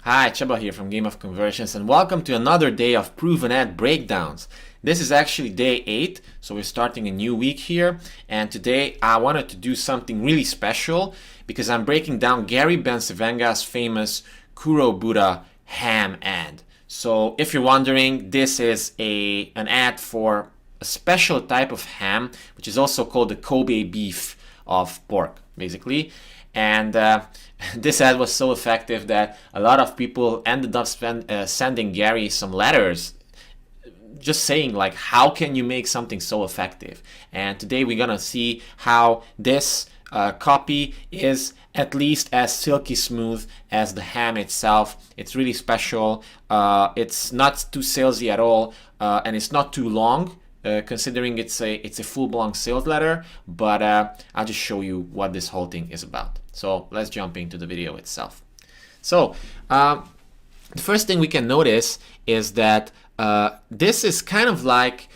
Hi, Cheba here from Game of Conversions, and welcome to another day of proven ad breakdowns. This is actually day 8, so we're starting a new week here, and today I wanted to do something really special because I'm breaking down Gary Bencivenga's famous Kurobuta ham ad. So if you're wondering, this is an ad for a special type of ham, which is also called the Kobe beef of pork, basically. And this ad was so effective that a lot of people ended up sending Gary some letters just saying like, how can you make something so effective? And today we're gonna see how this copy is at least as silky smooth as the ham itself. It's really special. It's not too salesy at all, and it's not too long. Considering it's a full-blown sales letter, but I'll just show you what this whole thing is about. So let's jump into the video itself. So the first thing we can notice is that this is kind of like,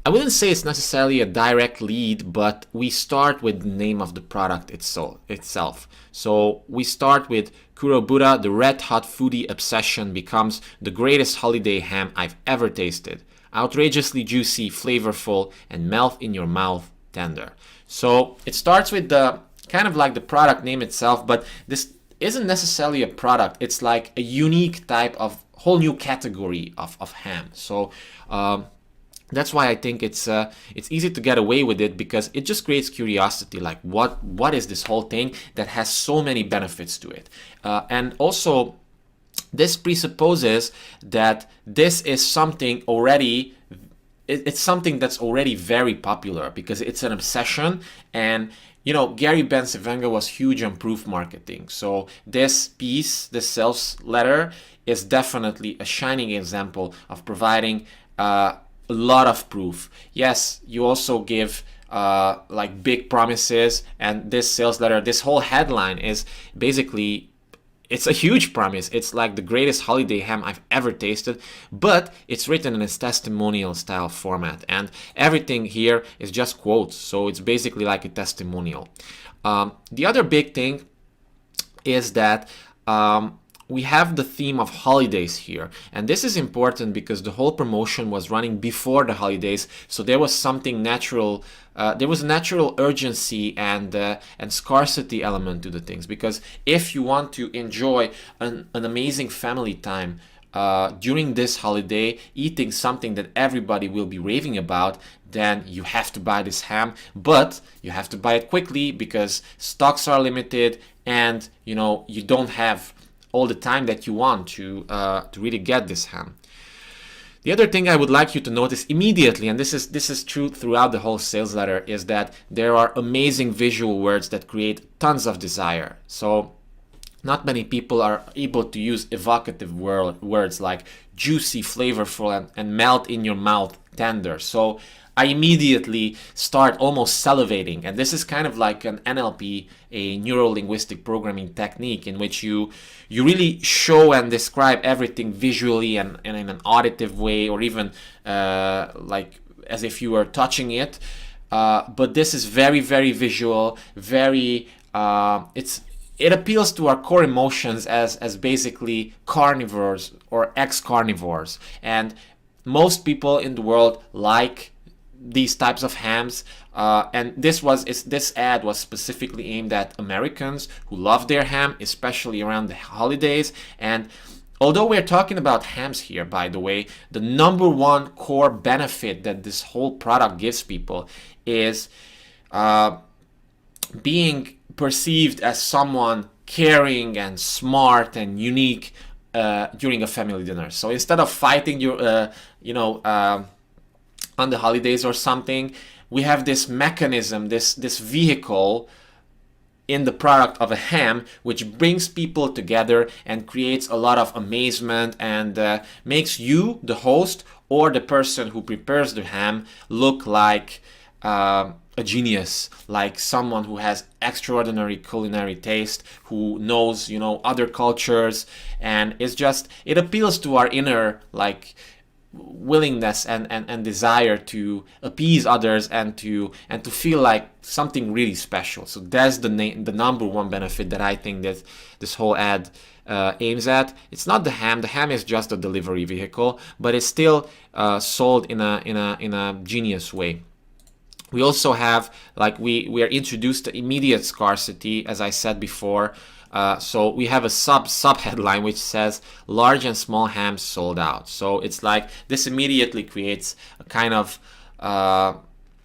I wouldn't say it's necessarily a direct lead, but we start with the name of the product itself. So we start with Kurobuta, the red hot foodie obsession becomes the greatest holiday ham I've ever tasted. Outrageously juicy, flavorful, and melt in your mouth tender. So it starts with the kind of like the product name itself, but this isn't necessarily a product. It's like a unique type of whole new category of ham. So that's why I think it's easy to get away with it, because it just creates curiosity. Like what is this whole thing that has so many benefits to it, and also this presupposes that this is something already, it's something that's already very popular because it's an obsession. And you know, Gary Bencivenga was huge on proof marketing. So this piece, this sales letter, is definitely a shining example of providing a lot of proof. Yes, you also give like big promises, and this sales letter, this whole headline is basically, it's a huge promise. It's like the greatest holiday ham I've ever tasted, but it's written in a testimonial style format, and everything here is just quotes, so it's basically like a testimonial. The other big thing is that we have the theme of holidays here, and this is important because the whole promotion was running before the holidays, so there was something natural. There was a natural urgency and scarcity element to the things, because if you want to enjoy an amazing family time during this holiday, eating something that everybody will be raving about, then you have to buy this ham, but you have to buy it quickly because stocks are limited, and you know, you don't have all the time that you want to really get this ham. The other thing I would like you to notice immediately, and this is true throughout the whole sales letter, is that there are amazing visual words that create tons of desire. So not many people are able to use evocative words like juicy, flavorful, and melt in your mouth tender. So I immediately start almost salivating, and this is kind of like an NLP, a neuro-linguistic programming technique, in which you really show and describe everything visually and in an auditive way, or even like as if you were touching it. But this is very, very visual, very it appeals to our core emotions as basically carnivores or ex-carnivores, and most people in the world like these types of hams, and this ad was specifically aimed at Americans who love their ham, especially around the holidays. And although we're talking about hams here, by the way, the number one core benefit that this whole product gives people is being perceived as someone caring and smart and unique during a family dinner. So instead of fighting your on the holidays or something, we have this mechanism, this vehicle in the product of a ham, which brings people together and creates a lot of amazement, and makes you, the host, or the person who prepares the ham, look like a genius, like someone who has extraordinary culinary taste, who knows, you know, other cultures, and it appeals to our inner, like, willingness and desire to appease others and to feel like something really special. So that's the number one benefit that I think that this whole ad aims at. It's not the ham. The ham is just a delivery vehicle, but it's still sold in a genius way. We also have, like, we are introduced to immediate scarcity, as I said before. So we have a sub headline which says large and small hams sold out. So it's like this immediately creates a kind of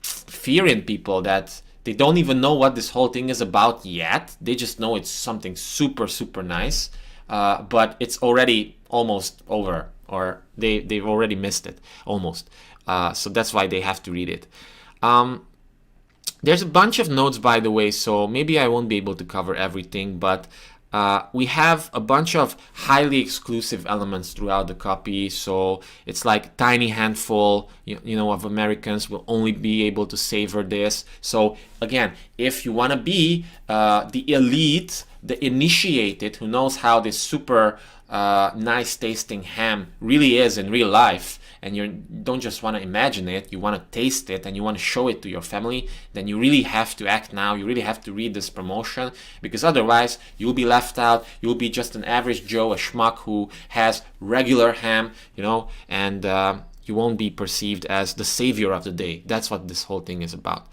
fear in people that they don't even know what this whole thing is about yet. They just know it's something super, super nice, but it's already almost over, or they've already missed it almost. So that's why they have to read it. There's a bunch of notes, by the way, so maybe I won't be able to cover everything, but we have a bunch of highly exclusive elements throughout the copy. So it's like tiny handful, you know, of Americans will only be able to savor this. So again, if you want to be the elite, the initiated, who knows how this super nice tasting ham really is in real life, and you don't just want to imagine it, you want to taste it and you want to show it to your family, then you really have to act now. You really have to read this promotion, because otherwise you'll be left out. You'll be just an average Joe, a schmuck who has regular ham, you know, and you won't be perceived as the savior of the day. That's what this whole thing is about.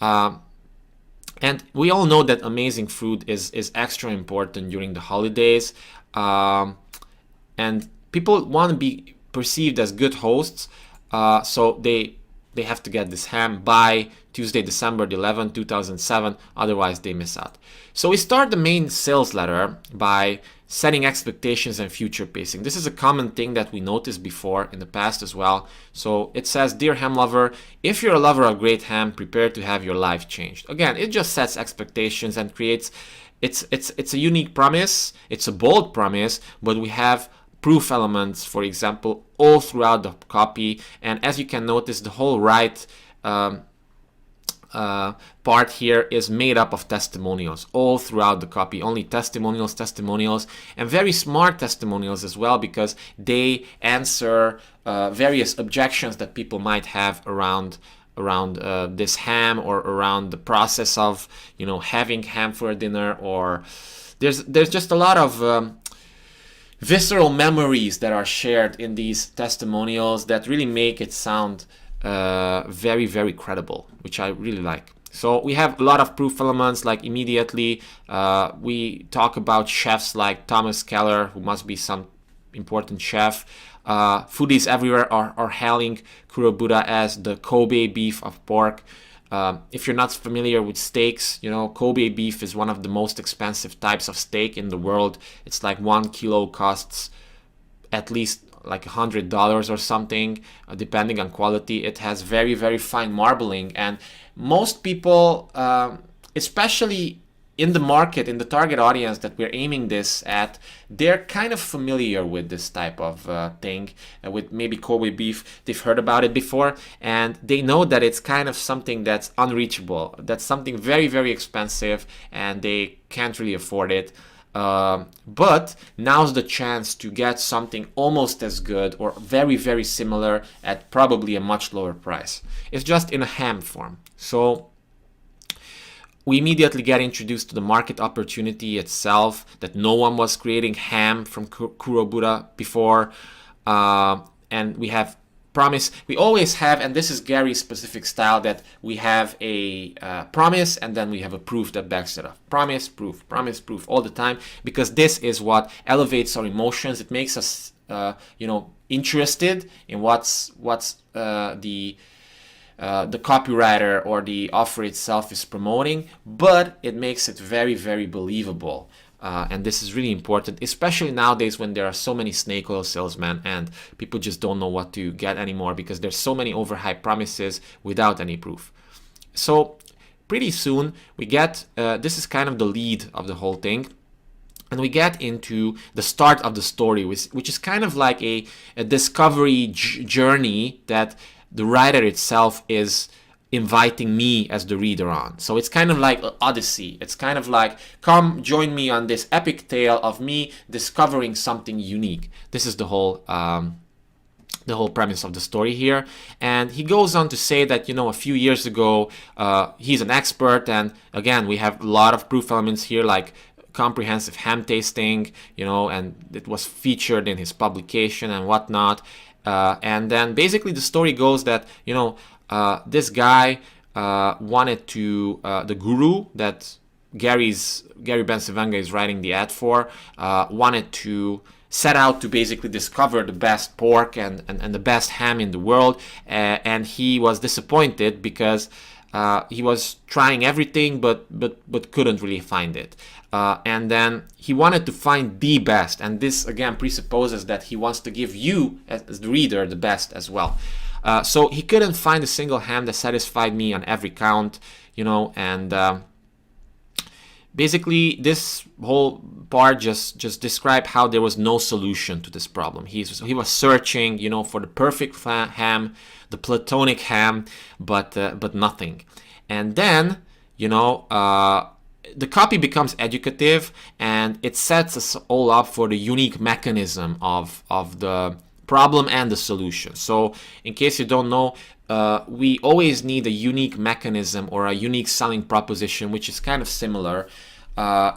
And we all know that amazing food is extra important during the holidays, and people want to be perceived as good hosts, so they have to get this ham by Tuesday, December 11, 2007, otherwise they miss out. So we start the main sales letter by setting expectations and future pacing. This is a common thing that we noticed before in the past as well. So it says, "Dear ham lover, if you're a lover of great ham, prepare to have your life changed." Again, it just sets expectations and creates, it's a unique promise, it's a bold promise, but we have proof elements, for example, all throughout the copy. And as you can notice, the whole right part here is made up of testimonials all throughout the copy. Only testimonials, and very smart testimonials as well, because they answer various objections that people might have around this ham, or around the process of, you know, having ham for a dinner, or there's just a lot of visceral memories that are shared in these testimonials that really make it sound very, very credible, which I really like. So we have a lot of proof elements, like immediately we talk about chefs like Thomas Keller, who must be some important chef. Foodies everywhere are hailing Kurobuta as the Kobe beef of pork. If you're not familiar with steaks, you know, Kobe beef is one of the most expensive types of steak in the world. It's like 1 kilo costs at least like $100 or something, depending on quality. It has very, very fine marbling, and most people, especially in the market, in the target audience that we're aiming this at, they're kind of familiar with this type of thing, with maybe Kobe beef. They've heard about it before, and they know that it's kind of something that's unreachable. That's something very, very expensive, and they can't really afford it. But now's the chance to get something almost as good, or very, very similar, at probably a much lower price. It's just in a ham form. So we immediately get introduced to the market opportunity itself, that no one was creating ham from Kurobuta before. And we have promise. We always have, and this is Gary's specific style, that we have a promise and then we have a proof that backs it up. Promise, proof, all the time, because this is what elevates our emotions. It makes us, interested in what's the copywriter or the offer itself is promoting, but it makes it very, very believable. And this is really important, especially nowadays when there are so many snake oil salesmen and people just don't know what to get anymore, because there's so many overhyped promises without any proof. So pretty soon we get, this is kind of the lead of the whole thing, and we get into the start of the story, which is kind of like a discovery journey that the writer itself is inviting me as the reader on. So it's kind of like an Odyssey. It's kind of like, come join me on this epic tale of me discovering something unique. This is the whole premise of the story here. And he goes on to say that, a few years ago, he's an expert. And again, we have a lot of proof elements here, like comprehensive ham tasting, you know, and it was featured in his publication and whatnot. And then basically the story goes that, you know, this guy wanted to, the guru that Gary Bencivenga is writing the ad for, wanted to set out to basically discover the best pork and the best ham in the world, and he was disappointed because he was trying everything but couldn't really find it. And then he wanted to find the best, and this again presupposes that he wants to give you as the reader the best as well. So he couldn't find a single ham that satisfied me on every count, you know, and basically this whole part just described how there was no solution to this problem. He was searching, you know, for the perfect ham, the platonic ham, but nothing. And then, you know, the copy becomes educative, and it sets us all up for the unique mechanism of the problem and the solution. So in case you don't know, we always need a unique mechanism or a unique selling proposition, which is kind of similar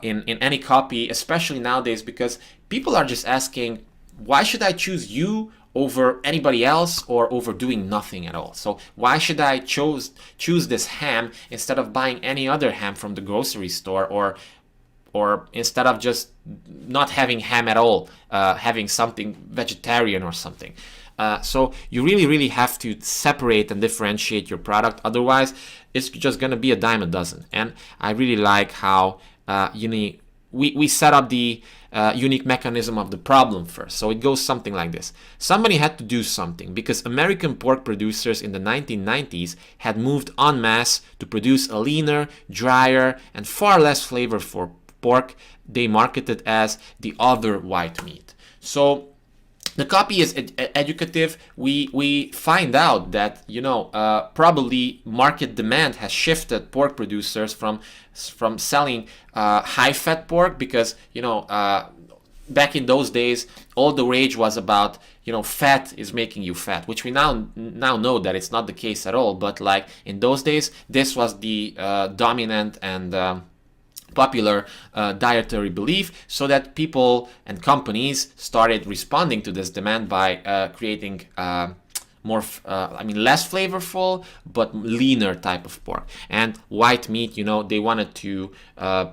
in any copy, especially nowadays, because people are just asking, why should I choose you over anybody else or over doing nothing at all? So why should I choose this ham instead of buying any other ham from the grocery store, or instead of just not having ham at all, having something vegetarian or something? So you really have to separate and differentiate your product. Otherwise, it's just going to be a dime a dozen. And I really like how we set up the unique mechanism of the problem first. So it goes something like this. Somebody had to do something because American pork producers in the 1990s had moved en masse to produce a leaner, drier, and far less flavorful pork they marketed as the other white meat. So the copy is educative. We find out that, you know, probably market demand has shifted pork producers from selling high-fat pork, because, you know, back in those days, all the rage was about, you know, fat is making you fat, which we now know that it's not the case at all. But like in those days, this was the dominant and popular dietary belief, so that people and companies started responding to this demand by creating less flavorful but leaner type of pork. And white meat, you know, they wanted to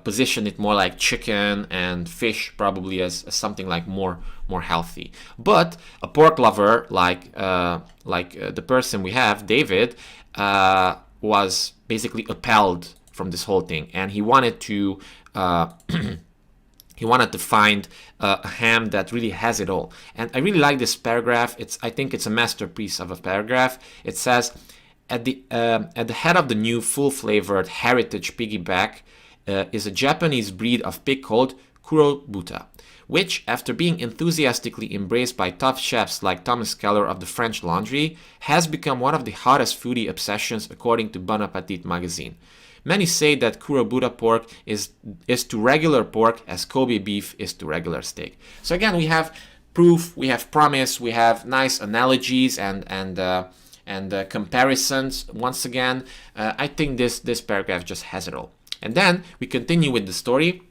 position it more like chicken and fish, probably as something like more healthy. But a pork lover like the person we have, David, was basically appalled from this whole thing, and he wanted to find a ham that really has it all. And I really like this paragraph. I think it's a masterpiece of a paragraph. It says, at the head of the new full-flavored heritage piggyback is a Japanese breed of pig called Kurobuta, which, after being enthusiastically embraced by tough chefs like Thomas Keller of the French Laundry, has become one of the hottest foodie obsessions according to Bon Appetit magazine. Many say that Kurobuta pork is to regular pork as Kobe beef is to regular steak. So again, we have proof, we have promise, we have nice analogies and comparisons. Once again, I think this paragraph just has it all. And then we continue with the story.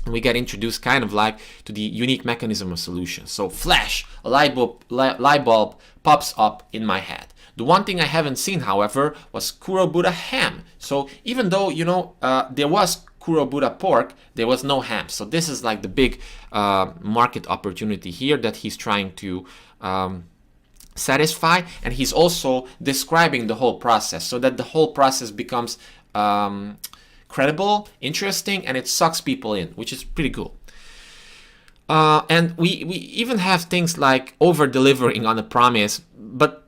We get introduced kind of like to the unique mechanism of solution. So flash, a light bulb pops up in my head. The one thing I haven't seen, however, was Kurobuta ham. So even though, you know, there was Kurobuta pork, there was no ham. So this is like the big market opportunity here that he's trying to satisfy. And he's also describing the whole process so that the whole process becomes credible, interesting, and it sucks people in, which is pretty cool. And we even have things like over-delivering on a promise, but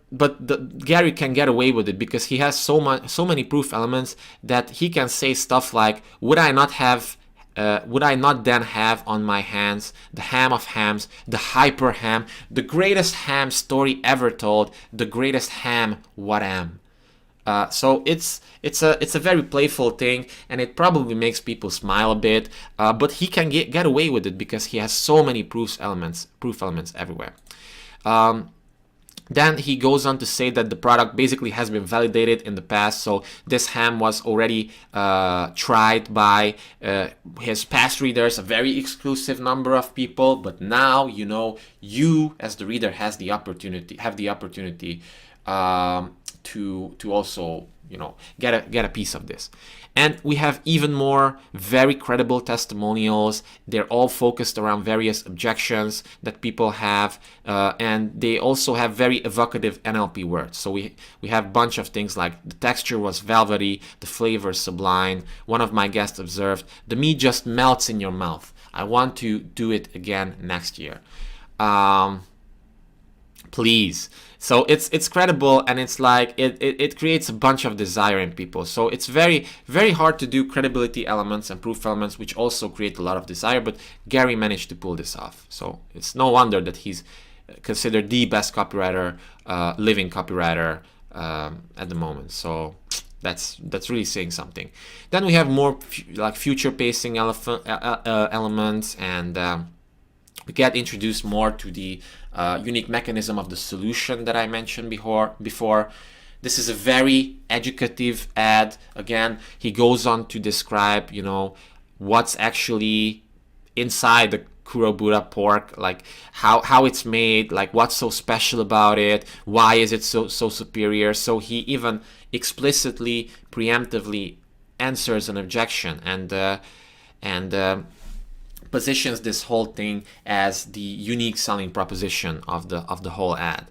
Gary can get away with it because he has so many proof elements that he can say stuff like, would I not then have on my hands the ham of hams, the hyper ham, the greatest ham story ever told, the greatest ham, what am? So it's a very playful thing, and it probably makes people smile a bit, but he can get away with it because he has so many proof elements everywhere. Then he goes on to say that the product basically has been validated in the past. So this ham was already tried by his past readers, a very exclusive number of people. But now, you know, you as the reader have the opportunity to also, you know, get a piece of this. And we have even more very credible testimonials. They're all focused around various objections that people have, and they also have very evocative NLP words. So we have a bunch of things like the texture was velvety, the flavor sublime. One of my guests observed, the meat just melts in your mouth. I want to do it again next year. Please. So it's credible, and it's like it creates a bunch of desire in people. So it's very, very hard to do credibility elements and proof elements, which also create a lot of desire, but Gary managed to pull this off. So it's no wonder that he's considered the best copywriter, living copywriter at the moment. So that's really saying something. Then we have more like future pacing elements, and we get introduced more to the unique mechanism of the solution that I mentioned before. This is a very educative ad. Again, he goes on to describe, you know, what's actually inside the Kurobuta pork, like how it's made, like what's so special about it, why is it so superior. So he even explicitly, preemptively answers an objection and positions this whole thing as the unique selling proposition of the whole ad.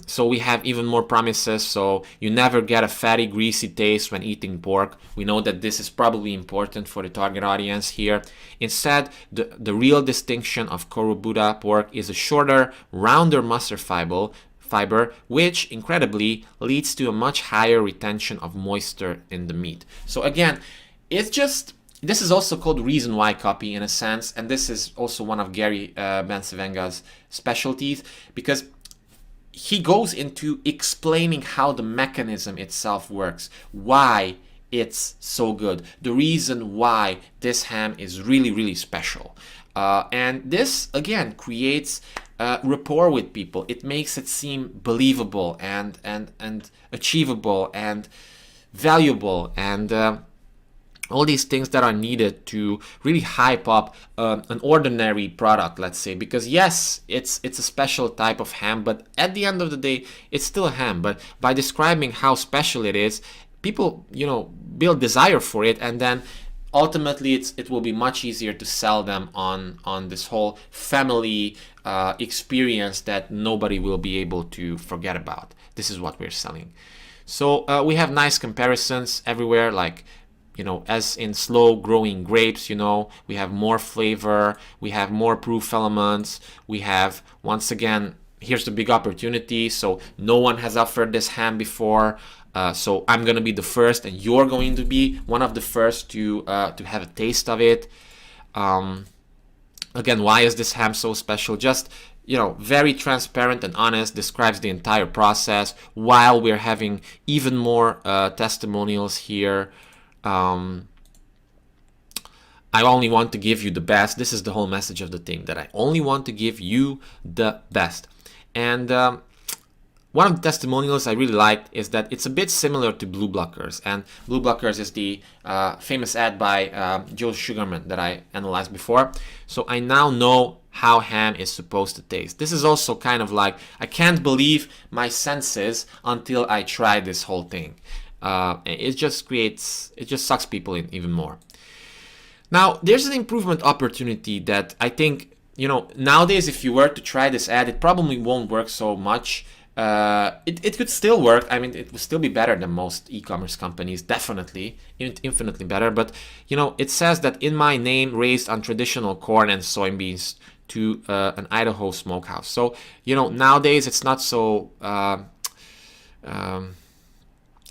So we have even more promises. So you never get a fatty, greasy taste when eating pork. We know that this is probably important for the target audience here. Instead, the real distinction of Kurobuta pork is a shorter, rounder muscle fiber, which incredibly leads to a much higher retention of moisture in the meat. So again, this is also called reason why copy in a sense, and this is also one of Gary Bencivenga's specialties, because he goes into explaining how the mechanism itself works, why it's so good, the reason why this ham is really, really special. And this, again, creates rapport with people. It makes it seem believable and achievable and valuable, and all these things that are needed to really hype up an ordinary product, let's say, because yes, it's a special type of ham, but at the end of the day, it's still a ham. But by describing how special it is, people, you know, build desire for it, and then ultimately it will be much easier to sell them on this whole family experience that nobody will be able to forget about. This is what we're selling. So we have nice comparisons everywhere, like, you know, as in slow growing grapes, you know, we have more flavor, we have more proof elements, we have, once again, here's the big opportunity. So no one has offered this ham before. So I'm going to be the first, and you're going to be one of the first to have a taste of it. Again, why is this ham so special? Just, you know, very transparent and honest, describes the entire process, while we're having even more testimonials here. I only want to give you the best. This is the whole message of the thing, that I only want to give you the best. And one of the testimonials I really liked is that it's a bit similar to Blue Blockers. And Blue Blockers is the famous ad by Joe Sugarman that I analyzed before. So I now know how ham is supposed to taste. This is also kind of like, I can't believe my senses until I try this whole thing. It just sucks people in even more. Now, there's an improvement opportunity that I think, you know, nowadays, if you were to try this ad, it probably won't work so much. It could still work. I mean, it would still be better than most e-commerce companies, definitely, infinitely better. But, you know, it says that in my name, raised on traditional corn and soybeans to an Idaho smokehouse. So, you know, nowadays it's not so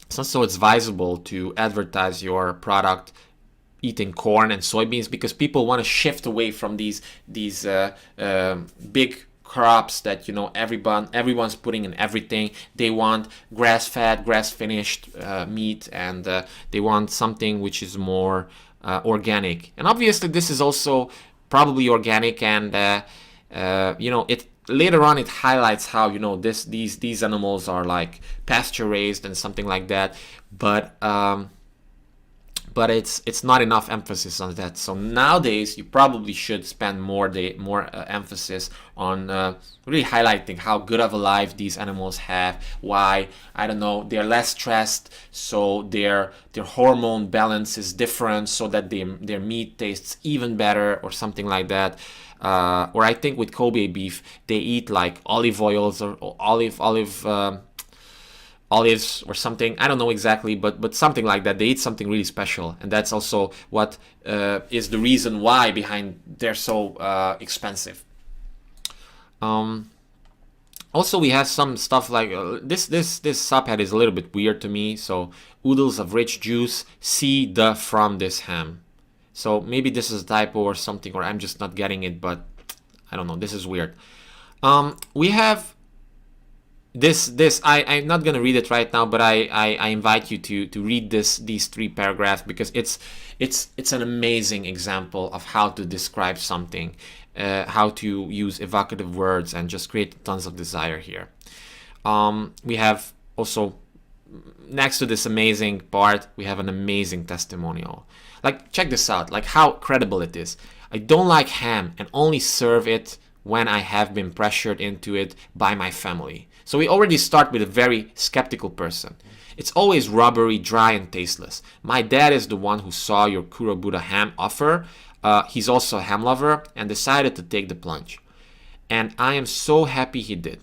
advisable to advertise your product eating corn and soybeans, because people want to shift away from these big crops that, you know, everyone's putting in everything. They want grass-fed, grass-finished meat, and they want something which is more organic. And obviously, this is also probably organic and You know, it later on it highlights how, you know, these animals are like pasture raised and something like that, but it's not enough emphasis on that. So nowadays you probably should spend more emphasis on really highlighting how good of a life these animals have, why, I don't know, they're less stressed, so their hormone balance is different, so that their meat tastes even better or something like that. Or I think with Kobe beef they eat like olive oils or olives or something. I don't know exactly, but something like that. They eat something really special, and that's also what is the reason why behind they're so expensive. Also, we have some stuff like this subhead is a little bit weird to me. So oodles of rich juice, see the from this ham. So maybe this is a typo or something, or I'm just not getting it, but I don't know. This is weird. We have I'm not gonna read it right now, but I invite you to read these 3 paragraphs, because it's an amazing example of how to describe something, how to use evocative words and just create tons of desire here. We have also, next to this amazing part, we have an amazing testimonial. Like, check this out, like how credible it is. I don't like ham and only serve it when I have been pressured into it by my family. So we already start with a very skeptical person. It's always rubbery, dry, and tasteless. My dad is the one who saw your Kurobuta ham offer. He's also a ham lover and decided to take the plunge. And I am so happy he did.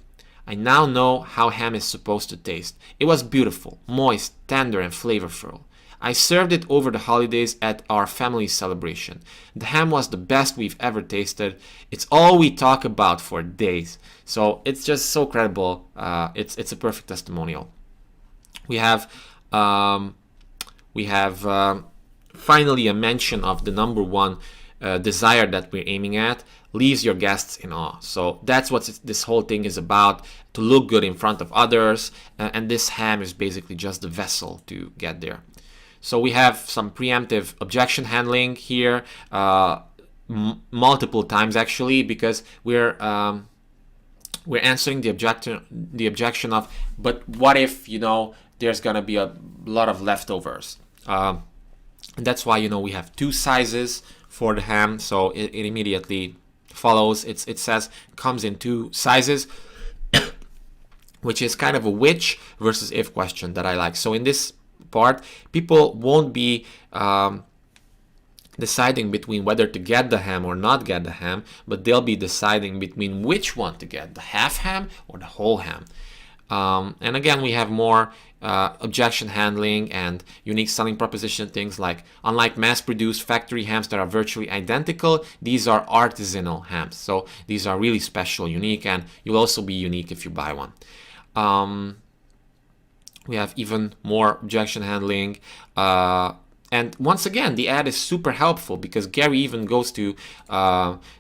I now know how ham is supposed to taste. It was beautiful, moist, tender, and flavorful. I served it over the holidays at our family celebration. The ham was the best we've ever tasted. It's all we talk about for days. So it's just so credible. It's a perfect testimonial. We have finally a mention of the number one desire that we're aiming at: leaves your guests in awe. So that's what this whole thing is about, to look good in front of others, and this ham is basically just the vessel to get there. So we have some preemptive objection handling here, multiple times actually, because we're answering the objection of, but what if, you know, there's gonna be a lot of leftovers, and that's why, you know, we have 2 sizes for the ham. So it immediately follows. It says comes in 2 sizes, which is kind of a which versus if question that I like. So in this part, people won't be deciding between whether to get the ham or not get the ham, but they'll be deciding between which one to get, the half ham or the whole ham. And again, we have more objection handling and unique selling proposition things like, unlike mass-produced factory hams that are virtually identical, these are artisanal hams. So these are really special, unique, and you'll also be unique if you buy one. We have even more objection handling. And once again, the ad is super helpful, because Gary even goes to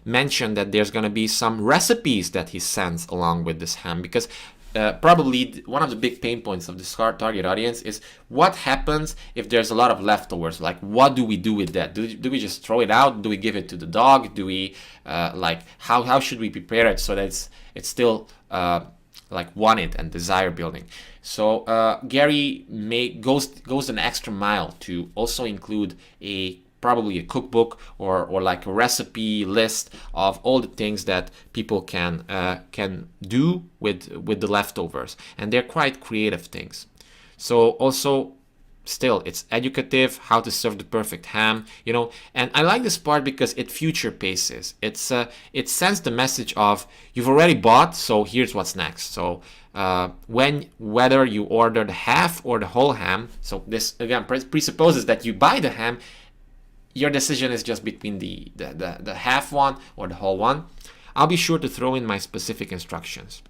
mention that there's going to be some recipes that he sends along with this ham, because probably one of the big pain points of this target audience is what happens if there's a lot of leftovers. Like, what do we do with that? Do we just throw it out? Do we give it to the dog? Do we like how should we prepare it so that it's still like wanted and desire building? So Gary goes an extra mile to also include probably a cookbook or like a recipe list of all the things that people can do with the leftovers, and they're quite creative things. So also, still, it's educative, how to serve the perfect ham, you know. And I like this part because it future paces. It sends the message of, you've already bought, so here's what's next. So whether you order the half or the whole ham, so this again presupposes that you buy the ham, your decision is just between the half one or the whole one. I'll be sure to throw in my specific instructions.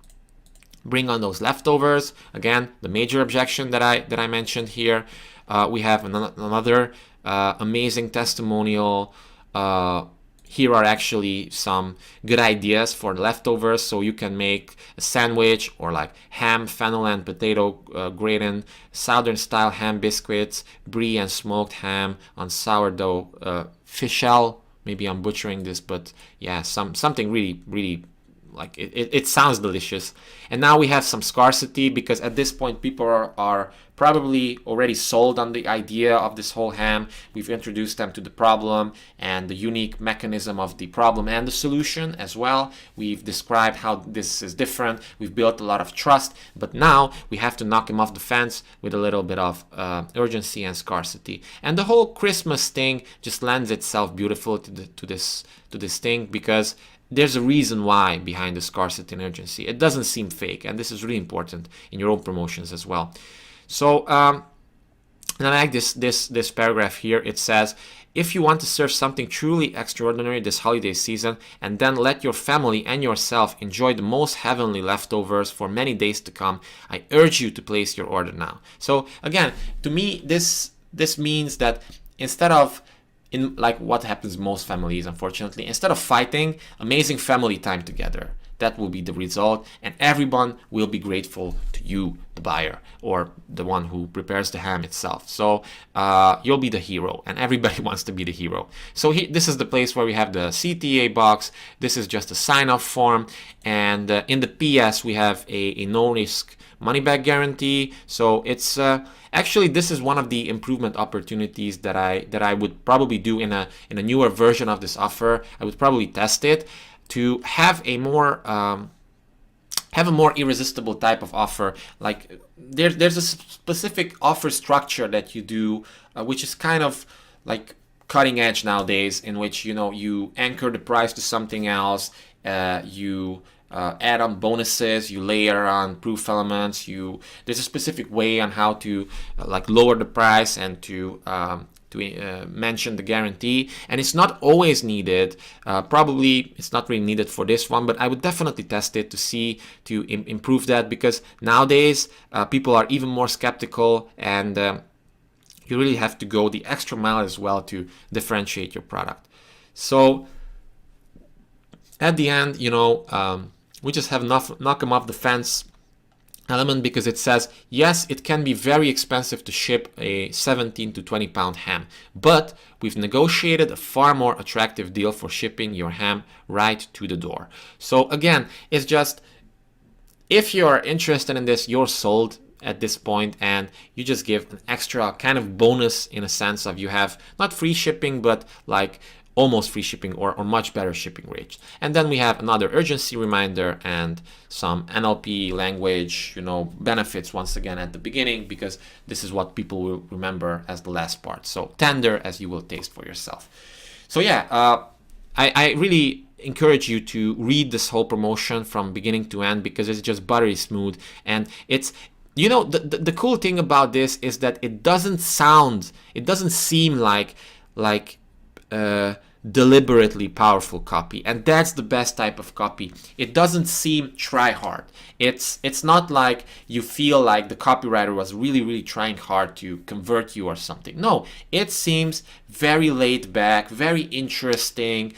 Bring on those leftovers. Again, the major objection that I mentioned here. We have another amazing testimonial. Here are actually some good ideas for the leftovers. So you can make a sandwich, or like ham, fennel, and potato gratin, southern style ham biscuits, brie and smoked ham on sourdough fischel Maybe I'm butchering this, but yeah, something really, really, like it sounds delicious. And now we have some scarcity, because at this point people are probably already sold on the idea of this whole ham. We've introduced them to the problem and the unique mechanism of the problem and the solution as well. We've described how this is different. We've built a lot of trust, but now we have to knock him off the fence with a little bit of urgency and scarcity. And the whole Christmas thing just lends itself beautifully to this thing, because there's a reason why behind the scarcity and urgency. It doesn't seem fake, and this is really important in your own promotions as well. So, and I like this paragraph here. It says, if you want to serve something truly extraordinary this holiday season, and then let your family and yourself enjoy the most heavenly leftovers for many days to come, I urge you to place your order now. So again, to me, this means that instead of, in like what happens most families, unfortunately, instead of fighting, amazing family time together. That will be the result, and everyone will be grateful to you, the buyer, or the one who prepares the ham itself. So you'll be the hero, and everybody wants to be the hero. So this is the place where we have the CTA box. This is just a sign-off form, and in the PS we have a no-risk money-back guarantee. So it's actually, this is one of the improvement opportunities that I would probably do in a newer version of this offer. I would probably test it to have a more irresistible type of offer. Like there's a specific offer structure that you do, which is kind of like cutting edge nowadays, in which you anchor the price to something else, you add on bonuses, you layer on proof elements, there's a specific way on how to like lower the price and to mention the guarantee, and it's not always needed. Probably it's not really needed for this one, but I would definitely test it to improve that, because nowadays people are even more skeptical, and you really have to go the extra mile as well to differentiate your product. So at the end, we just have knock them off the fence element, because it says, yes, it can be very expensive to ship a 17 to 20 pound ham, but we've negotiated a far more attractive deal for shipping your ham right to the door. So again, it's just, if you're interested in this, you're sold at this point, and you just give an extra kind of bonus, in a sense of, you have not free shipping, but like almost free shipping or much better shipping rates. And then we have another urgency reminder and some NLP language, benefits once again at the beginning, because this is what people will remember as the last part. So tender as you will taste for yourself. So yeah, I really encourage you to read this whole promotion from beginning to end, because it's just buttery smooth, and it's, the cool thing about this is that it doesn't seem like deliberately powerful copy, and that's the best type of copy. It doesn't seem try hard. It's not like you feel like the copywriter was really trying hard to convert you or something. No, it seems very laid back, very interesting,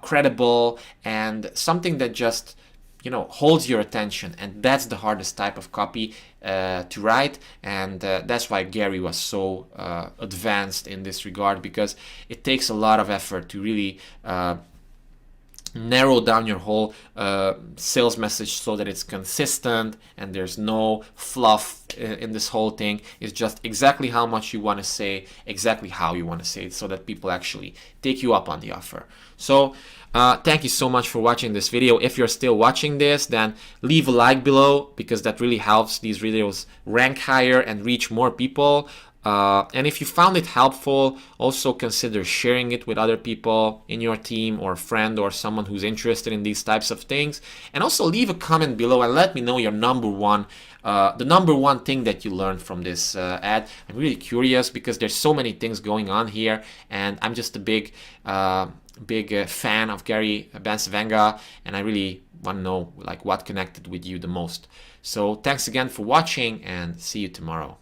credible, and something that just holds your attention. And that's the hardest type of copy to write, and that's why Gary was so advanced in this regard, because it takes a lot of effort to really narrow down your whole sales message so that it's consistent and there's no fluff in this whole thing. It's just exactly how much you want to say, exactly how you want to say it, so that people actually take you up on the offer. So thank you so much for watching this video. If you're still watching this, then leave a like below, because that really helps these videos rank higher and reach more people. And if you found it helpful, also consider sharing it with other people in your team, or a friend, or someone who's interested in these types of things. And also leave a comment below and let me know your the number one thing that you learned from this ad. I'm really curious, because there's so many things going on here, and I'm just a big fan of Gary Bencivenga, and I really want to know what connected with you the most. So thanks again for watching, and see you tomorrow.